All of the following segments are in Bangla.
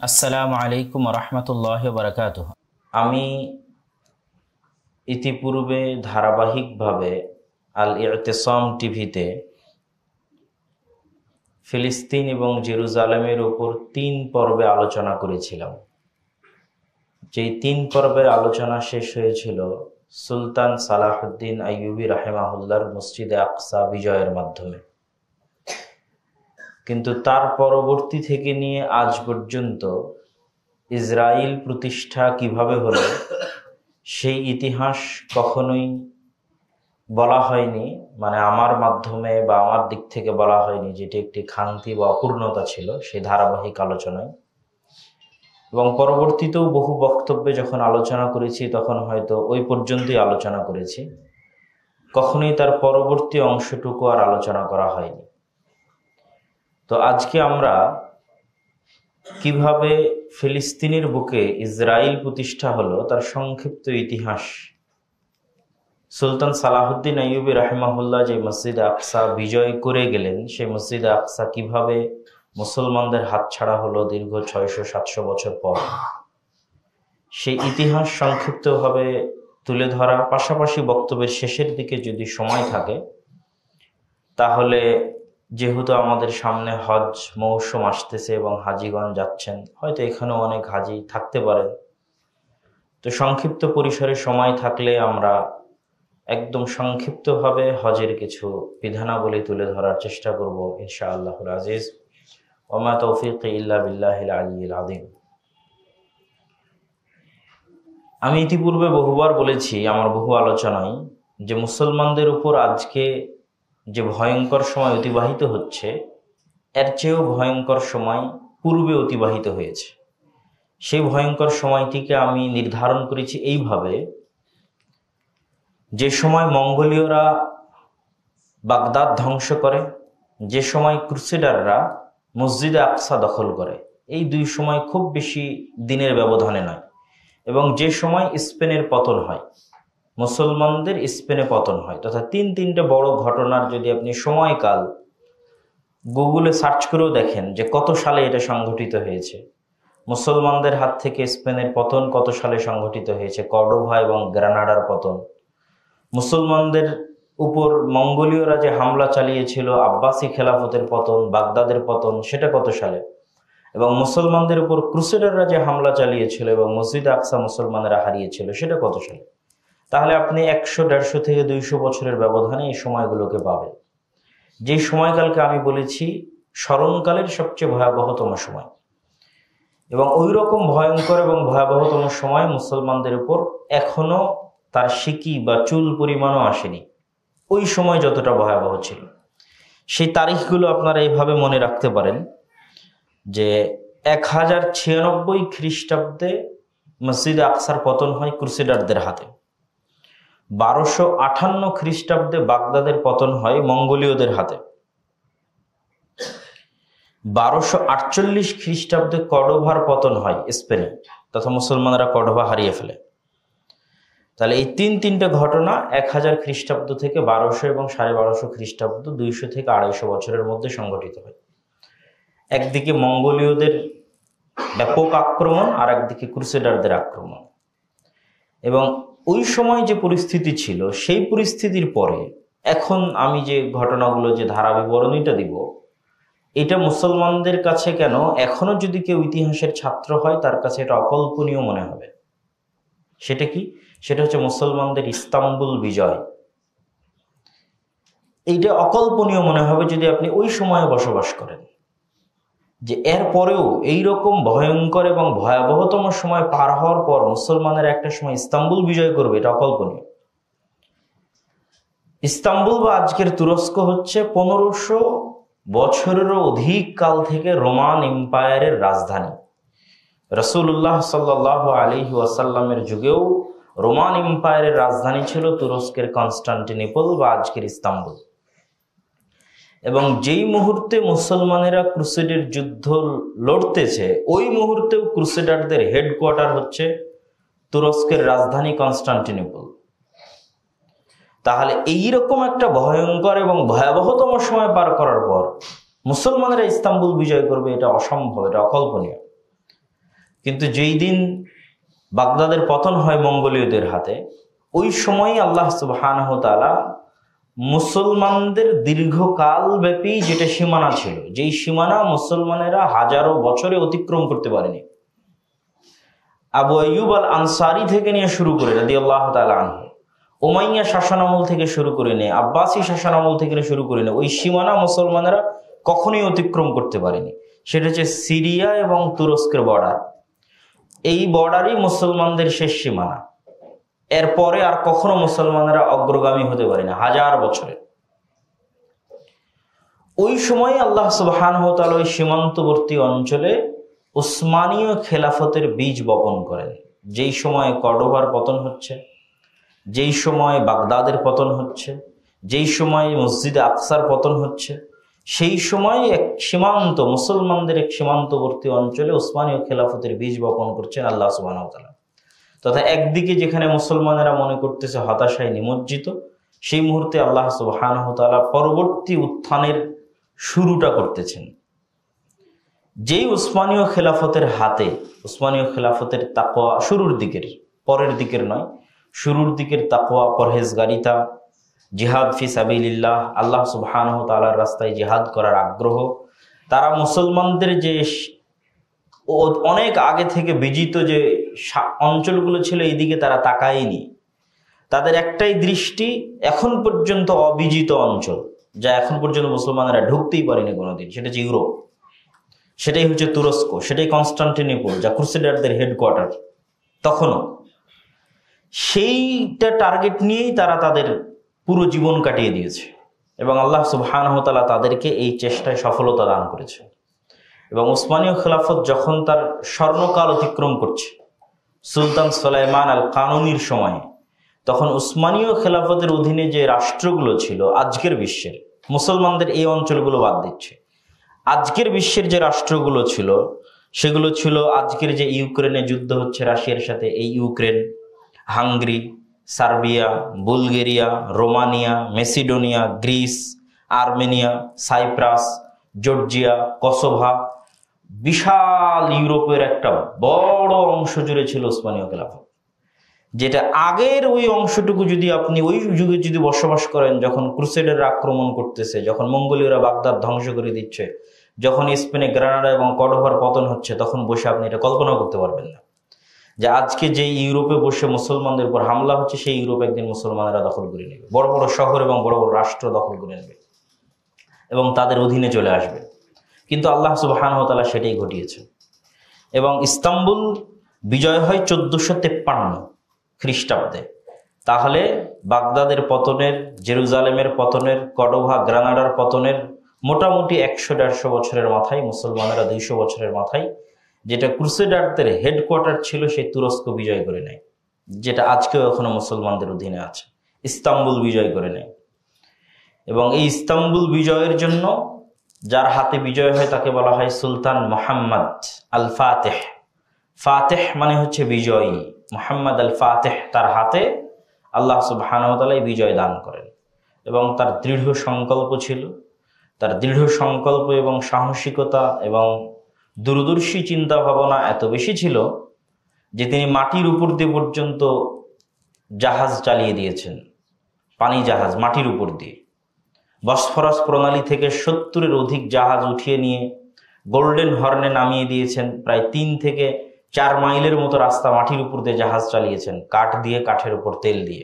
আসসালামু আলাইকুম রহমতুল্লাহ বারাকাতুহ। আমি ইতিপূর্বে ধারাবাহিকভাবে আল ইতিসাম টিভিতে ফিলিস্তিন এবং জেরুজালেমের উপর ৩ পর্বে আলোচনা করেছিলাম। যেই ৩ পর্বের আলোচনা শেষ হয়েছিল সুলতান সালাহুদ্দিন আইয়ুবী রাহিমাহুল্লাহর মসজিদে আকসা বিজয়ের মাধ্যমে, কিন্তু তার পরবর্তী থেকে নিয়ে আজ পর্যন্ত ইসরায়েল প্রতিষ্ঠা কিভাবে হলো সেই ইতিহাস কখনোই বলা হয়নি, মানে আমার মাধ্যমে বা আমার দিক থেকে বলা হয়নি, যেটি একটি খামতি বা অপূর্ণতা ছিল সেই ধারাবাহিক আলোচনায়। এবং পরবর্তীতেও বহু বক্তব্যে যখন আলোচনা করেছি তখন হয়তো ওই পর্যন্তই আলোচনা করেছি, কখনোই তার পরবর্তী অংশটুকু আর আলোচনা করা হয়নি। তো আজকে আমরা কিভাবে ফিলিস্তিনের বুকে ইসরায়েল প্রতিষ্ঠা হলো তার সংক্ষিপ্ত ইতিহাস, সুলতান সালাহুদ্দিন আইয়ুবী রাহিমাহুল্লাহ যে মসজিদে আকসা বিজয় করে গেলেন, সেই মসজিদে আকসা কিভাবে মুসলমানদের হাতছাড়া হলো দীর্ঘ 600-700 বছর পর, সেই ইতিহাস সংক্ষিপ্তভাবে তুলে ধরা, পাশাপাশি বক্তব্যের শেষের দিকে যদি সময় থাকে তাহলে, যেহেতু আমাদের সামনে হজ মৌসুম আসতেছে এবং হাজিগণ যাচ্ছেন, হয়তো এখানেও অনেক হাজি থাকতে পারেন, তো সংক্ষিপ্ত পরিসরে সময় থাকলে আমরা একদম সংক্ষিপ্তভাবে হজের কিছু বিধানাবলী তুলে ধরার চেষ্টা করব ইনশাআল্লাহুল আজিজ। ওমা তৌফিক ইল্লা বিল্লাহিল আলিয়্যিল আযীম। আমি ইতিপূর্বে বহুবার বলেছি আমার বহু আলোচনায় যে মুসলমানদের উপর আজকে যে ভয়ঙ্কর সময় অতিবাহিত হচ্ছে, এর চেয়েও ভয়ঙ্কর সময় পূর্বে অতিবাহিত হয়েছে। সেই ভয়ঙ্কর সময়টিকে আমি নির্ধারণ করেছি এইভাবে, যে সময় মঙ্গোলীয়রা বাগদাদ ধ্বংস করে, যে সময় ক্রুসেডাররা মসজিদে আকসা দখল করে, এই দুই সময় খুব বেশি দিনের ব্যবধানে নয়। এবং যে সময় স্পেনের পতন হয়, মুসলমানদের স্পেনে পতন হয়, তথা তিনটে বড় ঘটনার যদি আপনি সময়কাল গুগলে সার্চ করেও দেখেন যে কত সালে এটা সংঘটিত হয়েছে, মুসলমানদের হাত থেকে স্পেনের পতন কত সালে সংঘটিত হয়েছে, কর্ডোভা এবং গ্রানাডার পতন, মুসলমানদের উপর মঙ্গোলীয়রা যে হামলা চালিয়েছিল, আব্বাসি খেলাফতের পতন, বাগদাদের পতন, সেটা কত সালে, এবং মুসলমানদের উপর ক্রুসেডাররা যে হামলা চালিয়েছিল এবং মসজিদ আকসা মুসলমানেরা হারিয়েছিল, সেটা কত সালে। তাহলে আপনি 100-150 থেকে 200 বছরের ব্যবধানে এই সময়গুলোকে পাবেন। যে সময়কালকে আমি বলেছি স্মরণকালের সবচেয়ে ভয়াবহতম সময়, এবং ওই রকম ভয়ঙ্কর এবং ভয়াবহতম সময় মুসলমানদের উপর এখনো তার সিকি বা চুল পরিমাণও আসেনি, ওই সময় যতটা ভয়াবহ ছিল। সেই তারিখগুলো আপনারা এইভাবে মনে রাখতে পারেন যে 1096 খ্রিস্টাব্দে মসজিদে আকসার পতন হয় ক্রুসেডারদের হাতে, 1258 খ্রিস্টাব্দে বাগদাদের পতন হয় মঙ্গোলীয়দের হাতে, 1248 খ্রিস্টাব্দে কর্ডোভার পতন হয় স্পেনে, তথা মুসলমানরা কর্ডোভা হারিয়ে ফেলে। তাহলে এই তিনটে ঘটনা 1000 খ্রিস্টাব্দ থেকে 1200 এবং 1250 খ্রিস্টাব্দ, 200 থেকে 250 বছরের মধ্যে সংঘটিত হয়। একদিকে মঙ্গোলীয়দের ব্যাপক আক্রমণ, আর একদিকে ক্রুসেডারদের আক্রমণ। এবং ওই সময় যে পরিস্থিতি ছিল, সেই পরিস্থিতির পরে এখন আমি যে ঘটনাগুলো, যে ধারা বিবরণীটা দিব, এটা মুসলমানদের কাছে কেন এখনো যদি কেউ ইতিহাসের ছাত্র হয় তার কাছে এটা অকল্পনীয় মনে হবে। সেটা কি? সেটা হচ্ছে মুসলমানদের ইস্তাম্বুল বিজয়। এইটা অকল্পনীয় মনে হবে যদি আপনি ওই সময়ে বসবাস করেন, যে এর পরেও এইরকম ভয়ঙ্কর এবং ভয়াবহতম সময় পার হওয়ার পর মুসলমানের একটা সময় ইস্তাম্বুল বিজয় করবে, এটা অকল্পনীয়। ইস্তাম্বুল বা আজকের তুরস্ক হচ্ছে 1500 বছরেরও অধিক কাল থেকে রোমান এম্পায়ারের রাজধানী। রাসূলুল্লাহ সাল্লাল্লাহু আলাইহি ওয়াসাল্লামের যুগেও রোমান এম্পায়ারের রাজধানী ছিল তুরস্কের কনস্টান্টিনোপল বা আজকের ইস্তাম্বুল। এবং যেই মুহূর্তে মুসলমানেরা ক্রুসেডের যুদ্ধ লড়তেছে, ওই মুহূর্তেও ক্রুসেডারদের হেডকোয়ার্টার হচ্ছে তুরস্কের রাজধানী কনস্টান্টিনোপল। তাহলে এইরকম একটা ভয়ঙ্কর এবং ভয়াবহতম সময় পার করার পর মুসলমানেরা ইস্তাম্বুল বিজয় করবে, এটা অসম্ভব, এটা অকল্পনীয়। কিন্তু যেই দিন বাগদাদের পতন হয় মঙ্গোলীয়দের হাতে, ওই সময় আল্লাহ সুবহানাহু ওয়া তাআলা মুসলমানদের দীর্ঘকাল ব্যাপী যেটা সীমানা ছিল, যেই সীমানা মুসলমানেরা হাজারো বছরে অতিক্রম করতে পারেনি, আবু আইয়ুব আল আনসারী থেকে নিয়ে শুরু করে রাদিয়াল্লাহু তাআলা আনহু, উমাইয়া শাসনামল থেকে শুরু করে নিয়ে আব্বাসী শাসনামল থেকে শুরু করে নিয়ে ওই সীমানা মুসলমানেরা কখনোই অতিক্রম করতে পারেনি। সেটা হচ্ছে সিরিয়া এবং তুরস্কের বর্ডার। এই বর্ডারই মুসলমানদের শেষ সীমানা। এরপরে আর কখনো মুসলমানেরা অগ্রগামী হতে পারে না হাজার বছরে। ওই সময় আল্লাহ সুবহানাহু ওয়া তাআলা ওই সীমান্তবর্তী অঞ্চলে উসমানীয় খেলাফতের বীজ বপন করেন। যেই সময় কর্ডোবার পতন হচ্ছে, যেই সময় বাগদাদের পতন হচ্ছে, যেই সময় মসজিদে আকসার পতন হচ্ছে, সেই সময় এক সীমান্ত মুসলমানদের এক সীমান্তবর্তী অঞ্চলে উসমানীয় খেলাফতের বীজ বপন করছেন আল্লাহ সুবহানাহু ওয়া তাআলা। তথা একদিকে যেখানে মুসলমানেরা মনে করতেছে হতাশায় নিমজ্জিত, সেই মুহূর্তে আল্লাহ সুবহানাহু ওয়া তাআলা পরবর্তী উত্থানের শুরুটা করতেছেন। যেই উসমানীয় খেলাফতের হাতে, উসমানীয় খেলাফতের তাকওয়া শুরুর দিকের, পরের দিকের নয়, শুরুর দিকের তাকওয়া, পরহেজগারিতা, জিহাদ ফি সাবিলিল্লাহ, আল্লাহ সুবহানাহু ওয়া তাআলার রাস্তায় জিহাদ করার আগ্রহ, তারা মুসলমানদের যে অনেক আগে থেকে বিজিত যে অঞ্চলগুলো ছিল এই দিকে তারা তাকায়নি। তাদের একটাই দৃষ্টি এখন পর্যন্ত অবিজিত অঞ্চল, যা এখন পর্যন্ত মুসলমানেরা ঢুকতেই পারেনি কোনোদিন, সেটা হচ্ছে ইউরোপ, সেটাই হচ্ছে তুরস্ক, সেটাই কনস্টান্টিনোপল, যা ক্রুসেডারদের হেডকোয়ার্টার। তখনও সেইটা টার্গেট নিয়েই তারা তাদের পুরো জীবন কাটিয়ে দিয়েছে এবং আল্লাহ সুবহানাহু ওয়া তাআলা তাদেরকে এই চেষ্টায় সফলতা দান করেছে। এবং উসমানীয় খেলাফত যখন তার স্বর্ণকাল অতিক্রম করছে সুলতান সুলাইমান আল কানুনির সময়ে, তখন উসমানীয় খেলাফতের অধীনে যে রাষ্ট্রগুলো ছিল আজকের বিশ্বের, মুসলমানদের এই অঞ্চলগুলো বাদ দিচ্ছে, আজকের বিশ্বের যে রাষ্ট্রগুলো ছিল সেগুলো ছিল আজকের যে ইউক্রেনে যুদ্ধ হচ্ছে রাশিয়ার সাথে, এই Ukraine, Hungary, Serbia, Bulgaria, Romania, Macedonia, Greece, Armenia, Cyprus, Georgia, Kosovo, বিশাল ইউরোপের একটা বড় অংশ জুড়ে ছিল উসমানীয় খেলাফত। যেটা আগের ওই অংশটুকু যদি আপনি ওই যুগে যদি বসবাস করেন, যখন ক্রুসেডাররা আক্রমণ করতেছে, যখন মঙ্গোলীয়রা বাগদাদ ধ্বংস করে দিচ্ছে, যখন স্পেনে গ্রানাডা এবং কর্ডোবার পতন হচ্ছে, তখন বসে আপনি এটা কল্পনা করতে পারবেন না যে আজকে যে ইউরোপে বসে মুসলমানদের উপর হামলা হচ্ছে, সেই ইউরোপ একদিন মুসলমানেরা দখল করে নেবে, বড় বড় শহর এবং বড় বড় রাষ্ট্র দখল করে নেবে এবং তাদের অধীনে চলে আসবে। কিন্তু আল্লাহ সুবহানাহু ওয়া তাআলা সেটাই ঘটিয়েছেন। এবং ইস্তাম্বুল বিজয় হয় 1453 খ্রিস্টাব্দে। তাহলে বাগদাদের পতনের, জেরুজালেমের পতনের, কর্ডোভা গ্রানাডার পতনের মোটামুটি 100-150 বছরের মাথায়, মুসলমানেরা 200 বছরের মাথায় যেটা ক্রুসেডারদের হেডকোয়ার্টার ছিল সেই তুরস্ক বিজয় করে নেয়, যেটা আজকেও এখনো মুসলমানদের অধীনে আছে। ইস্তাম্বুল বিজয় করে নেয় এবং এই ইস্তাম্বুল বিজয়ের জন্য যার হাতে বিজয় হয় তাকে বলা হয় সুলতান মুহাম্মদ আল ফাতেহ। ফাতেহ মানে হচ্ছে বিজয়ী। মুহাম্মদ আল ফাতেহ, তার হাতে আল্লাহ সুবহানাহু ওয়া তাআলা বিজয় দান করেন এবং তার দৃঢ় সংকল্প ছিল, তার দৃঢ় সংকল্প এবং সাহসিকতা এবং দূরদর্শী চিন্তা ভাবনা এত বেশি ছিল যে তিনি মাটির উপর দিয়ে পর্যন্ত জাহাজ চালিয়ে দিয়েছেন, পানি জাহাজ মাটির উপর দিয়ে। বসফরাস প্রণালী থেকে 70-এর অধিক জাহাজ উঠিয়ে নিয়ে গোল্ডেন হর্নে নামিয়ে দিয়েছেন। প্রায় 3 থেকে 4 মাইলের মতো রাস্তা মাটির উপর দিয়ে জাহাজ চালিয়েছেন, কাঠ দিয়ে, কাঠের উপর তেল দিয়ে,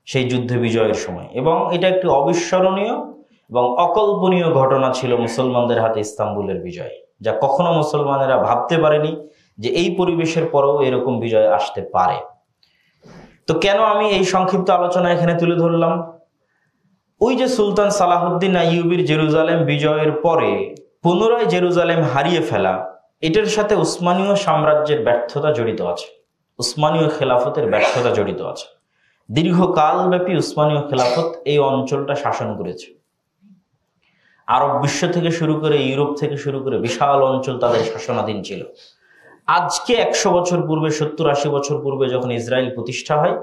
সেই যুদ্ধে বিজয়ের সময়। এবং এটা একটি অবিস্মরণীয় এবং অকল্পনীয় ঘটনা ছিল মুসলমানদের হাতে ইস্তাম্বুলের বিজয়, যা কখনো মুসলমানেরা ভাবতে পারেনি যে এই পরিবেশের পরেও এরকম বিজয় আসতে পারে। তো কেন আমি এই সংক্ষিপ্ত আলোচনা এখানে তুলে ধরলাম? ওই যে সুলতান সালাহুদ্দিন আইয়ুবীর জেরুজালেম বিজয়ের পরে পুনরায় জেরুজালেম হারিয়ে ফেলা, এটার সাথে উসমানীয় সাম্রাজ্যের ব্যর্থতা জড়িত আছে, উসমানীয় খেলাফতের ব্যর্থতা জড়িত আছে। দীর্ঘকালব্যাপী উসমানীয় খেলাফত এই অঞ্চলটা শাসন করেছে। আরব বিশ্ব থেকে শুরু করে, ইউরোপ থেকে শুরু করে বিশাল অঞ্চল তাদের শাসনাধীন ছিল। আজকে 100 বছর পূর্বে, 70-80 বছর পূর্বে যখন ইসরায়েল প্রতিষ্ঠা হয়,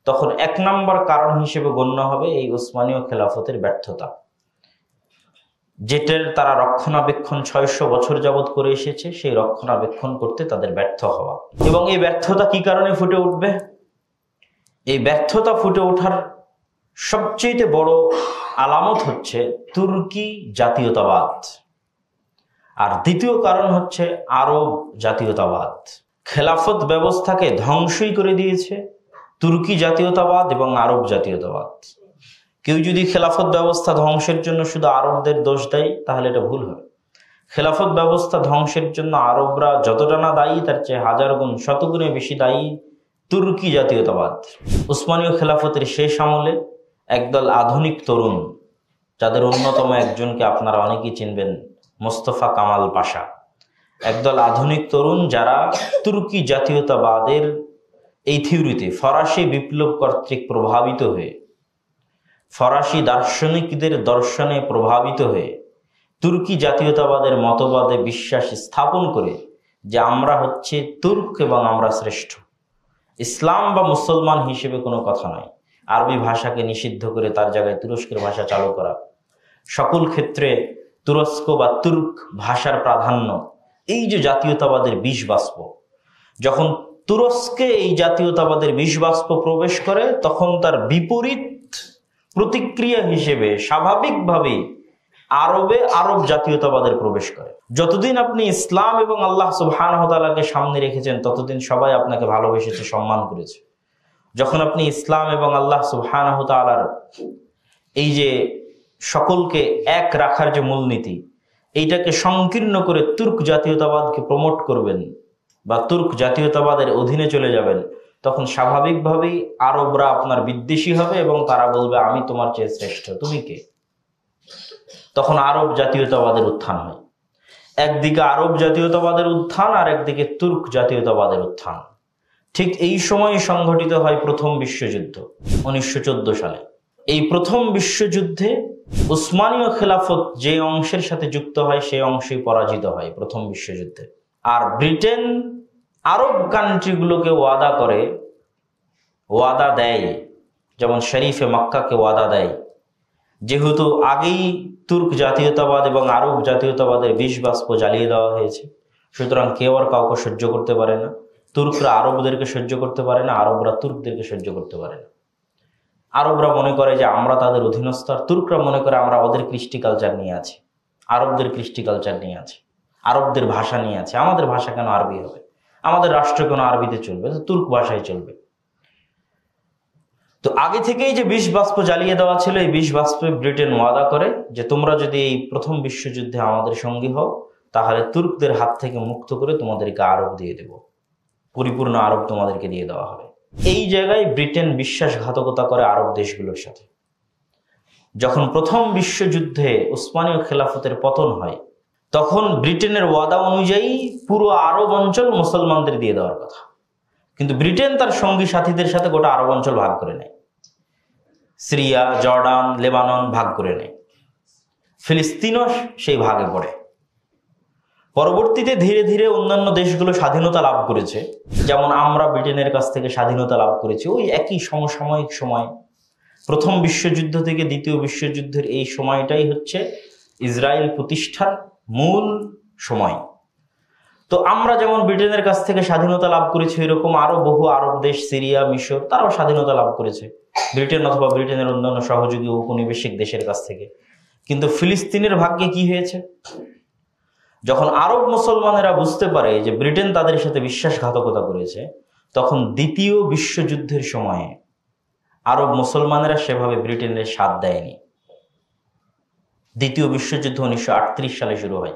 তখন 1 নম্বর কারণ হিসেবে গণ্য হবে এই উসমানীয় খেলাফতের ব্যর্থতা। যেটার তারা রক্ষণাবেক্ষণ 600 বছর যাবৎ করে এসেছে, সেই রক্ষণাবেক্ষণ করতে তাদের ব্যর্থ হওয়া। এবং এই ব্যর্থতা কি কারণে ফুটে উঠবে? এই ব্যর্থতা ফুটে ওঠার সবচেয়ে বড় আলামত হচ্ছে তুর্কি জাতীয়তাবাদ, আর দ্বিতীয় কারণ হচ্ছে আরব জাতীয়তাবাদ। খেলাফত ব্যবস্থাকে ধ্বংসই করে দিয়েছে তুর্কি জাতীয়তাবাদ এবং আরব জাতীয়তাবাদ। কেউ যদি খেলাফত ব্যবস্থা ধ্বংসের জন্য শুধু আরবদের দোষ দেয় তাহলে এটা ভুল হবে। খেলাফত ব্যবস্থা ধ্বংসের জন্য আরবরা যতটা না দায়ী, তার চেয়ে হাজার গুণ শতগুণে বেশি দায়ী তুর্কি জাতীয়তাবাদ। উসমানীয় খেলাফতের শেষ আমলে একদল আধুনিক তরুণ, যাদের অন্যতম একজনকে আপনারা অনেকেই চিনবেন, মোস্তফা কামাল পাশা, একদল আধুনিক তরুণ যারা তুর্কি জাতীয়তাবাদের এই থিওরিতে ফরাসি বিপ্লব কর্তৃক প্রভাবিত হয়ে, ফরাসি দার্শনিকদের দর্শনে প্রভাবিত হয়ে তুর্কি জাতীয়তাবাদের মতবাদে বিশ্বাস স্থাপন করে যে আমরা হচ্ছে তুর্ক এবং আমরা শ্রেষ্ঠ, ইসলাম বা মুসলমান হিসেবে কোনো কথা নয়, আরবি ভাষাকে নিষিদ্ধ করে তার জায়গায় তুরস্কের ভাষা চালু করা, সকল ক্ষেত্রে তুরস্ক বা তুর্ক ভাষার প্রাধান্য, এই যে জাতীয়তাবাদের বিষ বাষ্প, যখন তুরস্কে এই জাতীয়তাবাদের বিষ বাষ্প প্রবেশ করে, তখন তার বিপরীত প্রতিক্রিয়া হিসেবে স্বাভাবিকভাবে আরব জাতীয়তাবাদের প্রবেশ করে। যতদিন আপনি ইসলাম এবং আল্লাহ সুবহানাহু ওয়া তাআলাকে সামনে রেখেছেন, ততদিন সবাই আপনাকে ভালোবেসেছে, সম্মান করেছে। যখন আপনি ইসলাম এবং আল্লাহ সুবহানাহু ওয়া তাআলার এই যে সকলকে এক রাখার যে মূলনীতি, এইটাকে সংকীর্ণ করে তুর্ক জাতীয়তাবাদকে প্রমোট করবেন বা তুর্ক জাতীয়তাবাদের অধীনে চলে যাবেন, তখন স্বাভাবিকভাবেই আরবরা আপনার বিদ্বেষী হবে এবং তারা বলবে আমি তোমার চেয়ে শ্রেষ্ঠ, তুমি কে? তখন আরব জাতীয়তাবাদের উত্থান হয়। একদিকে আরব জাতীয়তাবাদের উত্থান, আর একদিকে তুর্ক জাতীয়তাবাদের উত্থান। ঠিক এই সময় সংঘটিত হয় প্রথম বিশ্বযুদ্ধ 1914 সালে। এই প্রথম বিশ্বযুদ্ধে উসমানীয় খেলাফত যে অংশের সাথে যুক্ত হয়, সেই অংশই পরাজিত হয় প্রথম বিশ্বযুদ্ধে। আর ব্রিটেন আরব কান্ট্রিগুলোকে ওয়াদা দেয়, যেমন শরীফে মক্কাকে ওয়াদা দেয়, যেহেতু আগেই তুর্ক জাতীয়তাবাদ এবং আরব জাতীয়তাবাদের বিষ বাষ্প জ্বালিয়ে দেওয়া হয়েছে, সুতরাং কেউ আর কাউকে সহ্য করতে পারে না। তুর্করা আরবদেরকে সহ্য করতে পারে না, আরবরা তুর্কদেরকে সহ্য করতে পারে না। আরবরা মনে করে যে আমরা তাদের অধীনস্থ, আর তুর্করা মনে করে আমরা ওদের কৃষ্টি কালচার নিয়ে আছি, আরবদের কৃষ্টি কালচার নিয়ে আছে, আরবদের ভাষা নিয়ে আছে, আমাদের ভাষা কেন আরবি হবে, আমাদের রাষ্ট্র কেন আরবিতে চলবে, তুর্ক ভাষায় চলবে। তো আগে থেকেই যে বিষ বাষ্প জ্বালিয়ে দেওয়া ছিল, এই বিষ বাষ্পে ব্রিটেন ওয়াদা করে যে তোমরা যদি এই প্রথম বিশ্বযুদ্ধে আমাদের সঙ্গী হও, তাহলে তুর্কদের হাত থেকে মুক্ত করে তোমাদেরকে আরব দিয়ে দেব, পরিপূর্ণ আরব তোমাদেরকে দিয়ে দেওয়া হবে। এই জায়গায় ব্রিটেন বিশ্বাসঘাতকতা করে আরব দেশগুলোর সাথে। যখন প্রথম বিশ্বযুদ্ধে উসমানীয় খেলাফতের পতন হয়, তখন ব্রিটেনের ওয়াদা অনুযায়ী পুরো আরব অঞ্চল মুসলমানদের দিয়ে দেওয়ার কথা, কিন্তু ব্রিটেন তার সঙ্গী সাথীদের সাথে গোটা আরব অঞ্চল ভাগ করে নেয়। সিরিয়া, জর্ডান, লেবানন ভাগ করে নেয়, ফিলিস্তিনও সেই ভাগে পড়ে। পরবর্তীতে ধীরে ধীরে অন্যান্য দেশগুলো স্বাধীনতা লাভ করেছে, যেমন আমরা ব্রিটেনের কাছ থেকে স্বাধীনতা লাভ করেছি ওই একই সমসাময়িক সময়। প্রথম বিশ্বযুদ্ধ থেকে দ্বিতীয় বিশ্বযুদ্ধের এই সময়টাই হচ্ছে ইসরায়েল প্রতিষ্ঠার মূল সময়। তো আমরা যেমন ব্রিটেনের কাছ থেকে স্বাধীনতা লাভ করেছি, এরকম আরো বহু আরব দেশ, সিরিয়া, মিশর, তারাও স্বাধীনতা লাভ করেছে ব্রিটেন অথবা ব্রিটেনের অন্যান্য সহযোগী ঔপনিবেশিক দেশের কাছ থেকে। কিন্তু ফিলিস্তিনের ভাগ্যে কি হয়েছে? যখন আরব মুসলমানেরা বুঝতে পারে যে ব্রিটেন তাদের সাথে বিশ্বাসঘাতকতা করেছে, তখন দ্বিতীয় বিশ্বযুদ্ধের সময়ে আরব মুসলমানেরা সেভাবে ব্রিটেনের সাথ দেয়নি। দ্বিতীয় বিশ্বযুদ্ধ 1938 সালে শুরু হয়।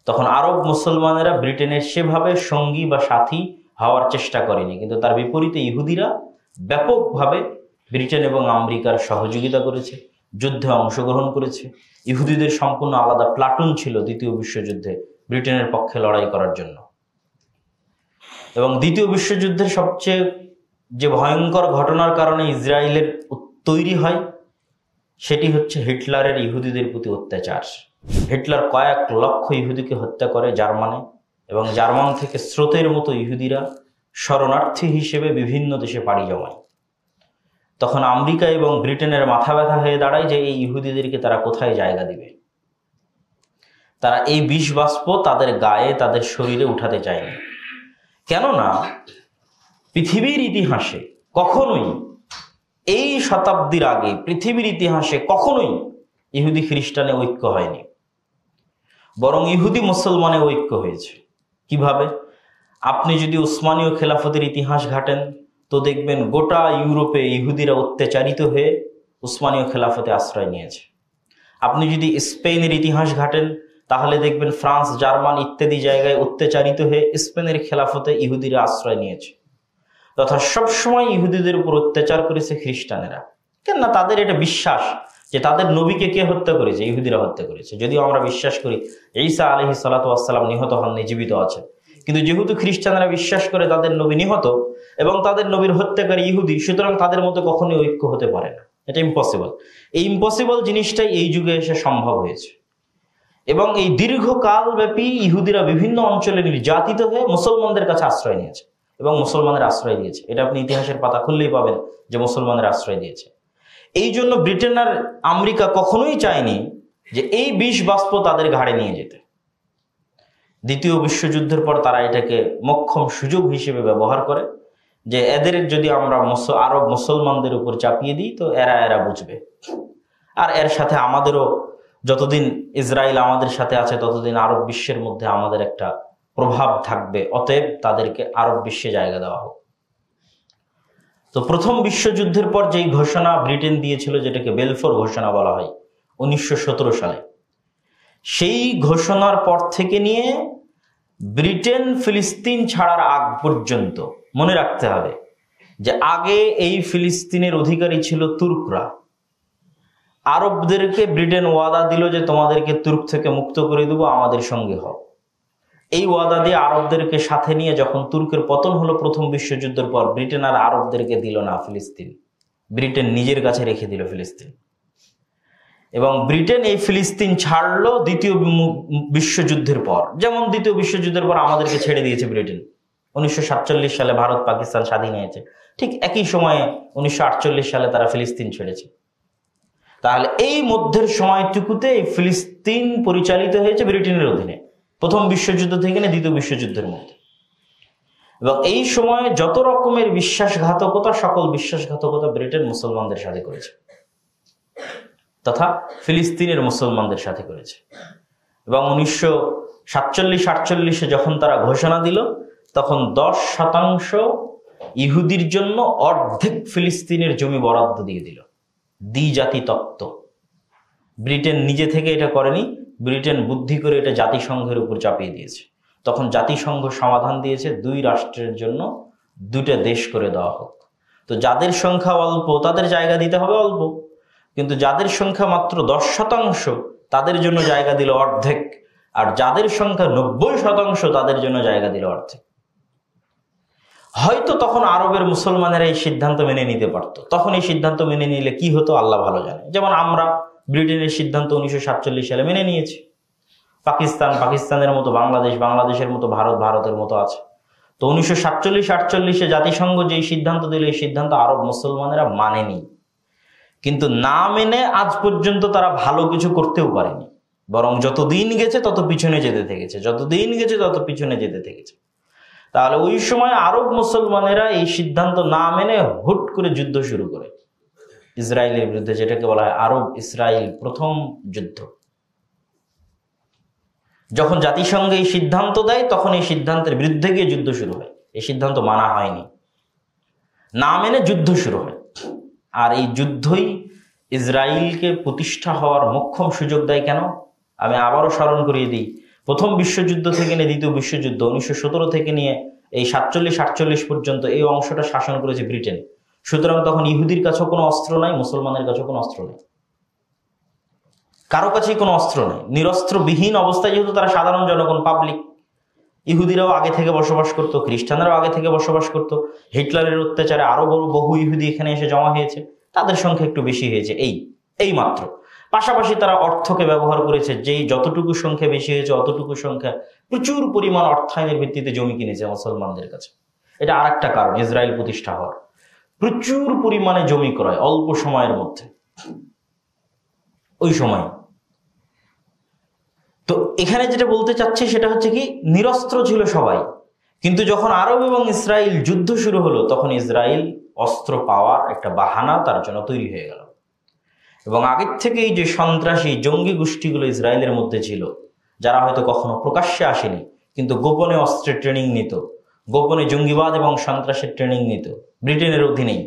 তখন আরব মুসলমানেরা ব্রিটেনের সেভাবে সঙ্গী বা সাথী হওয়ার চেষ্টা করেনি, কিন্তু তার বিপরীতে ইহুদিরা ব্যাপকভাবে ব্রিটেন এবং আমেরিকার সহযোগিতা করেছে, যুদ্ধে অংশগ্রহণ করেছে। ইহুদিদের সম্পূর্ণ আলাদা প্লাটুন ছিল দ্বিতীয় বিশ্বযুদ্ধে ব্রিটেনের পক্ষে লড়াই করার জন্য। এবং দ্বিতীয় বিশ্বযুদ্ধের সবচেয়ে যে ভয়ঙ্কর ঘটনার কারণে ইসরায়েলের তৈরি হয়, সেটি হচ্ছে হিটলারের ইহুদিদের প্রতি অত্যাচার। হিটলার কয়েক লক্ষ ইহুদিকে হত্যা করে জার্মানে, এবং জার্মান থেকে স্রোতের মতো ইহুদিরা শরণার্থী হিসেবে বিভিন্ন দেশে পাড়ি জমায়। তখন আমেরিকা এবং ব্রিটেনের মাথা ব্যথা হয়ে দাঁড়ায় যে এই ইহুদিদেরকে তারা কোথায় জায়গা দিবে। তারা এই বিষ বাষ্প তাদের গায়ে, তাদের শরীরে উঠাতে চায়নি। কেননা পৃথিবীর ইতিহাসে কখনোই, এই শতাব্দীর আগে পৃথিবীর ইতিহাসে কখনোই ইহুদি খ্রিস্টানে ঐক্য হয়নি, বরং ইহুদি মুসলমানে ঐক্য হয়েছে। কিভাবে? আপনি যদি উসমানীয় খেলাফতের ইতিহাস ঘাটেন তো দেখবেন গোটা ইউরোপে ইহুদিরা অত্যাচারিত হয়ে উসমানীয় খেলাফতে আশ্রয় নিয়েছে। আপনি যদি স্পেনের ইতিহাস ঘাটেন তাহলে দেখবেন ফ্রান্স, জার্মান ইত্যাদি জায়গায় অত্যাচারিত হয়ে স্পেনের খেলাফতে ইহুদিরা আশ্রয় নিয়েছে। তথা সবসময় ইহুদিদের উপর অত্যাচার করেছে খ্রিস্টানেরা। কেননা তাদের এটা বিশ্বাস যে তাদের নবীকে কে হত্যা করেছে? ইহুদিরা হত্যা করেছে। যদিও আমরা বিশ্বাস করি ঈসা আলাইহিস সালাতু ওয়াস সালাম নিহত হননি, জীবিত আছেন, কিন্তু যেহেতু খ্রিস্টানরা বিশ্বাস করে তাদের নবী নিহত এবং তাদের নবীর হত্যাকারী ইহুদি, সুতরাং তাদের মধ্যে কখনোই ঐক্য হতে পারে না। এটা ইম্পসিবল। এই ইম্পসিবল জিনিসটাই এই যুগে এসে সম্ভব হয়েছে। এবং এই দীর্ঘকাল ব্যাপী ইহুদিরা বিভিন্ন অঞ্চলে নির্যাতিত হয়ে মুসলমানদের কাছে আশ্রয় নিয়েছে এবং মুসলমানের আশ্রয় দিয়েছে। এটা আপনি ইতিহাসের পাতা খুললেই পাবেন যে মুসলমানের আশ্রয় দিয়েছে। এই জন্য ব্রিটেন আর আমেরিকা কখনোই চায়নি যে এই বিষ বাষ্প তাদের ঘাড়ে নিয়ে যেতে। দ্বিতীয় বিশ্বযুদ্ধের পর তারা এটাকে মোক্ষম সুযোগ হিসেবে ব্যবহার করে যে এদের যদি আমরা আরব মুসলমানদের উপর চাপিয়ে দিই তো এরা বুঝবে, আর এর সাথে আমাদেরও, যতদিন ইসরায়েল আমাদের সাথে আছে ততদিন আরব বিশ্বের মধ্যে আমাদের একটা প্রভাব থাকবে, অতএব তাদেরকে আরব বিশ্বে জায়গা দেওয়া হোক। তো প্রথম বিশ্বযুদ্ধের পর যেই ঘোষণা ব্রিটেন দিয়েছিল, যেটাকে বেলফোর ঘোষণা বলা হয় 1917 সালে, সেই ঘোষণার পর থেকে নিয়ে ব্রিটেন ফিলিস্তিন ছাড়ার আগ পর্যন্ত মনে রাখতে হবে যে আগে এই ফিলিস্তিনের অধিকারী ছিল তুর্করা। আরবদেরকে ব্রিটেন ওয়াদা দিল যে তোমাদেরকে তুর্ক থেকে মুক্ত করে দেবো, আমাদের সঙ্গে হও। এই ওয়াদা দিয়ে আরবদেরকে সাথে নিয়ে যখন তুর্কের পতন হলো প্রথম বিশ্বযুদ্ধের পর, ব্রিটেন আর আরবদেরকে দিল না ফিলিস্তিন, ব্রিটেন নিজের কাছে রেখে দিল ফিলিস্তিন। এবং ব্রিটেন এই ফিলিস্তিন ছাড়লো দ্বিতীয় বিশ্বযুদ্ধের পর। যেমন দ্বিতীয় বিশ্বযুদ্ধের পর আমাদেরকে ছেড়ে দিয়েছে ব্রিটেন, 1947 সালে ভারত পাকিস্তান স্বাধীন হয়েছে, ঠিক একই সময়ে 1948 সালে তারা ফিলিস্তিন ছেড়েছে। তাহলে এই মধ্যের সময়টুকুতে এই ফিলিস্তিন পরিচালিত হয়েছে ব্রিটেনের অধীনে, প্রথম বিশ্বযুদ্ধ থেকে নিয়ে দ্বিতীয় বিশ্বযুদ্ধের মধ্যে। এবং এই সময়ে যত রকমের বিশ্বাসঘাতকতা, সকল বিশ্বাসঘাতকতা ব্রিটেন মুসলমানদের সাথে করেছে, তথা ফিলিস্তিনের মুসলমানদের সাথে করেছে। এবং 1947-48 যখন তারা ঘোষণা দিল, তখন 10% ইহুদির জন্য অর্ধেক ফিলিস্তিনের জমি বরাদ্দ দিয়ে দিল, দ্বিজাতি তত্ত্ব। ব্রিটেন নিজে থেকে এটা করেনি, ব্রিটেন বুদ্ধি করে এটা জাতিসংঘের উপর চাপিয়ে দিয়েছে। তখন জাতিসংঘ সমাধান দিয়েছে 2 রাষ্ট্রের জন্য 2টা দেশ করে দেওয়া হোক। তো যাদের সংখ্যা অল্প তাদের জায়গা দিতে হবে অল্প, কিন্তু যাদের সংখ্যা মাত্র 10% তাদের জন্য জায়গা দিল অর্ধেক, আর যাদের সংখ্যা 90% তাদের জন্য জায়গা দিল অর্ধেক। হয়তো তখন আরবের মুসলমানেরা এই সিদ্ধান্ত মেনে নিতে পারত, তখন এই সিদ্ধান্ত মেনে নিলে কি হতো আল্লাহ ভালো জানে। যেমন আমরা ব্রিটেনের সিদ্ধান্ত 1947 সালে মেনে নিয়েছি, পাকিস্তানের মতো বাংলাদেশ, বাংলাদেশের মতো ভারত, ভারতের মতো আছে। তো 1947-48 জাতিসংঘ যেই সিদ্ধান্ত দিল, এই সিদ্ধান্ত আরব মুসলমানেরা মানেনি, কিন্তু না মেনে আজ পর্যন্ত তারা ভালো কিছু করতেও পারেনি, বরং যত দিন গেছে তত পিছনে যেতে থেকেছে, যত দিন গেছে তত পিছনে যেতে থেকেছে। তাহলে ওই সময় আরব মুসলমানেরা এই সিদ্ধান্ত না মেনে হুট করে যুদ্ধ শুরু করে ইসরায়েলের বিরুদ্ধে, যেটাকে বলা হয় আরব ইসরায়েল প্রথম যুদ্ধ। যখন জাতিসংঘ এই সিদ্ধান্ত দেয় তখন এই সিদ্ধান্তের বিরুদ্ধে গিয়ে যুদ্ধ শুরু হয়। এই সিদ্ধান্ত মানা হয়নি, না মেনে যুদ্ধ শুরু হয়। আর এই যুদ্ধই ইসরায়েলকে প্রতিষ্ঠা হওয়ার মোক্ষম সুযোগ দেয়। কেন? আমি আবারও স্মরণ করিয়ে দিই, প্রথম বিশ্বযুদ্ধ থেকে নিয়ে দ্বিতীয় বিশ্বযুদ্ধ 1917 থেকে নিয়ে এই 47-48 পর্যন্ত এই অংশটা শাসন করেছে ব্রিটেন। সুতরাং তখন ইহুদির কাছেও কোনো অস্ত্র নাই, মুসলমানের কাছেও কোনো অস্ত্র নেই, কারো কাছেই কোনো অস্ত্র নেই। নিরস্ত্রবিহীন অবস্থায়, যেহেতু তারা সাধারণ জনগণ, পাবলিক, ইহুদিরাও আগে থেকে বসবাস করতো, খ্রিস্টানরাও আগে থেকে বসবাস করতো, হিটলারের অত্যাচারে আরো বহু ইহুদি এখানে এসে জমা হয়েছে, তাদের সংখ্যা একটু বেশি হয়েছে এই মাত্র। পাশাপাশি তারা অর্থকে ব্যবহার করেছে, যেই যতটুকু সংখ্যা বেশি হয়েছে অতটুকু সংখ্যা প্রচুর পরিমাণ অর্থায়নের ভিত্তিতে জমি কিনেছে মুসলমানদের কাছে। এটা আর একটা কারণ ইসরায়েল প্রতিষ্ঠা হওয়ার, প্রচুর পরিমাণে জমি ক্রয় অল্প সময়ের মধ্যে ওই সময়। তো তো এখানে যেটা বলতে চাচ্ছি সেটা হচ্ছে কি, নিরস্ত্র ছিল সবাই, কিন্তু যখন আরব এবং ইসরায়েল যুদ্ধ শুরু হলো তখন ইসরায়েল অস্ত্র পাওয়ার একটা বাহানা তার জন্য তৈরি হয়ে গেল। এবং আগের থেকেই যে সন্ত্রাসী জঙ্গি গোষ্ঠীগুলো ইসরায়েলের মধ্যে ছিল, যারা হয়তো কখনো প্রকাশ্যে আসেনি কিন্তু গোপনে অস্ত্রের ট্রেনিং নিত, গোপনে জঙ্গিবাদ এবং সন্ত্রাসের ট্রেনিং নিত ব্রিটেনের অধীনেই,